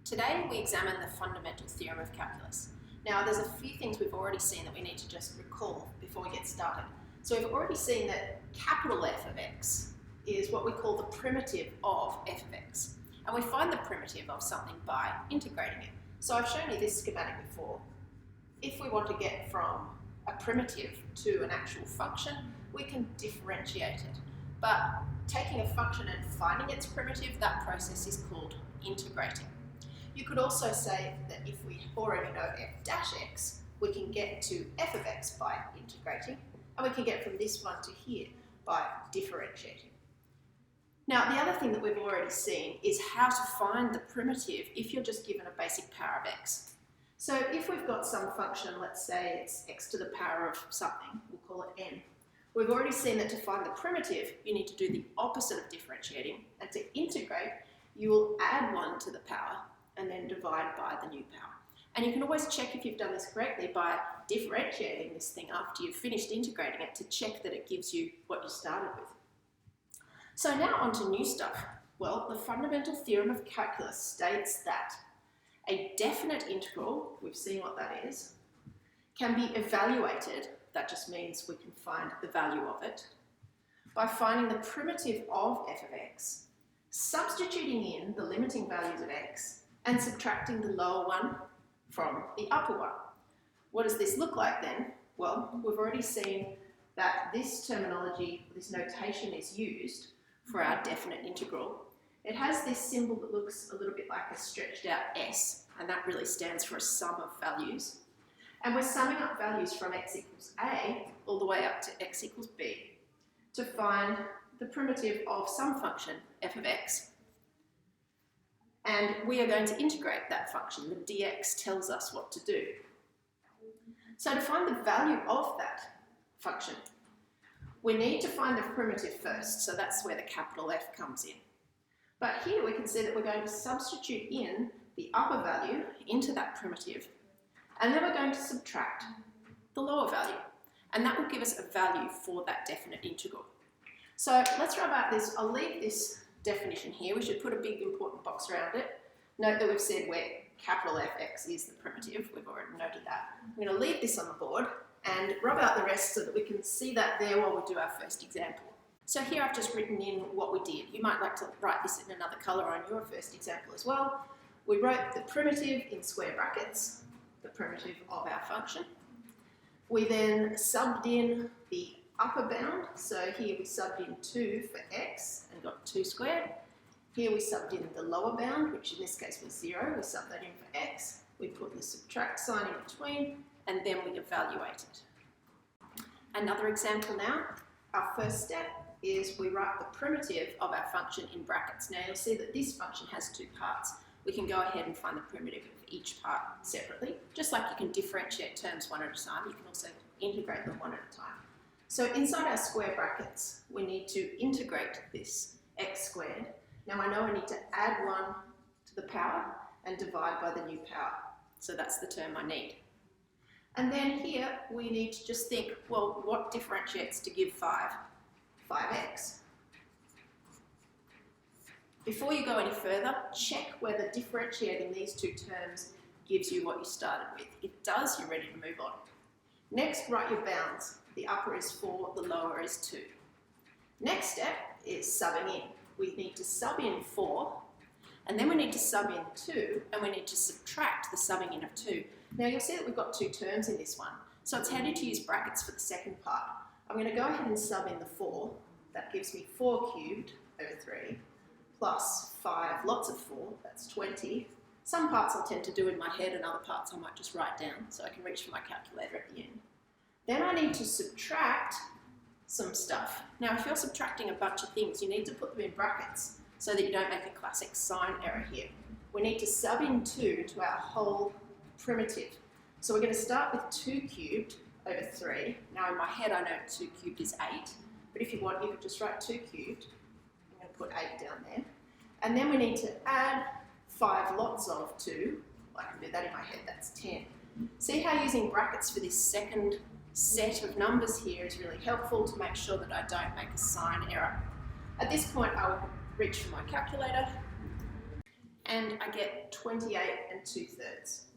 Today we examine the fundamental theorem of calculus. Now there's a few things we've already seen that we need to just recall before we get started. So we've already seen that capital F of x is what we call the primitive of f of x. And we find the primitive of something by integrating it. So I've shown you this schematic before. If we want to get from a primitive to an actual function, we can differentiate it. But taking a function and finding its primitive, that process is called integrating. You could also say that if we already know f dash x, we can get to f of x by integrating, and we can get from this one to here by differentiating. Now, the other thing that we've already seen is how to find the primitive if you're just given a basic power of x. So if we've got some function, let's say it's x to the power of something, we'll call it n. We've already seen that to find the primitive, you need to do the opposite of differentiating, and to integrate, you will add 1 to the power and then divide by the new power. And you can always check if you've done this correctly by differentiating this thing after you've finished integrating it to check that it gives you what you started with. So now on to new stuff. Well, the fundamental theorem of calculus states that a definite integral, we've seen what that is, can be evaluated, that just means we can find the value of it, by finding the primitive of f of x, substituting in the limiting values of x, and subtracting the lower one from the upper one. What does this look like then? Well, we've already seen that this terminology, this notation is used for our definite integral. It has this symbol that looks a little bit like a stretched out S, and that really stands for a sum of values. And we're summing up values from x equals a all the way up to x equals b to find the primitive of some function, f of x. And we are going to integrate that function. The dx tells us what to do. So to find the value of that function, we need to find the primitive first, so that's where the capital F comes in. But here we can see that we're going to substitute in the upper value into that primitive, and then we're going to subtract the lower value, and that will give us a value for that definite integral. So let's write about this. I'll leave this definition here. We should put a big important box around it. Note that we've said where capital Fx is the primitive. We've already noted that. I'm going to leave this on the board and rub out the rest so that we can see that there while we do our first example. So here I've just written in what we did. You might like to write this in another colour on your first example as well. We wrote the primitive in square brackets, the primitive of our function. We then subbed in the upper bound, so here we subbed in 2 for x and got 2 squared. Here we subbed in the lower bound, which in this case was 0. We subbed that in for x. We put the subtract sign in between, and then we evaluate it. Another example now. Our first step is we write the primitive of our function in brackets. Now you'll see that this function has 2 parts. We can go ahead and find the primitive of each part separately. Just like you can differentiate terms one at a time, you can also integrate them one at a time. So inside our square brackets, we need to integrate this x squared. Now I know I need to add 1 to the power and divide by the new power. So that's the term I need. And then here we need to just think, well, what differentiates to give 5? 5x. Before you go any further, check whether differentiating these 2 terms gives you what you started with. If it does, you're ready to move on. Next, write your bounds. The upper is 4, the lower is 2. Next step is subbing in. We need to sub in 4, and then we need to sub in 2, and we need to subtract the subbing in of 2. Now you'll see that we've got 2 terms in this one, so it's handy to use brackets for the second part. I'm going to go ahead and sub in the 4. That gives me 4 cubed over 3, plus 5 lots of 4, that's 20. Some parts I'll tend to do in my head, and other parts I might just write down, so I can reach for my calculator at the end. Then I need to subtract some stuff. Now if you're subtracting a bunch of things, you need to put them in brackets so that you don't make a classic sign error here. We need to sub in 2 to our whole primitive. So we're going to start with 2 cubed over 3. Now in my head I know 2 cubed is 8, but if you want you could just write 2 cubed. I'm going to put 8 down there. And then we need to add 5 lots of 2. I can do that in my head, that's 10. See how using brackets for this second set of numbers here is really helpful to make sure that I don't make a sign error. At this point I will reach for my calculator and I get 28 2/3.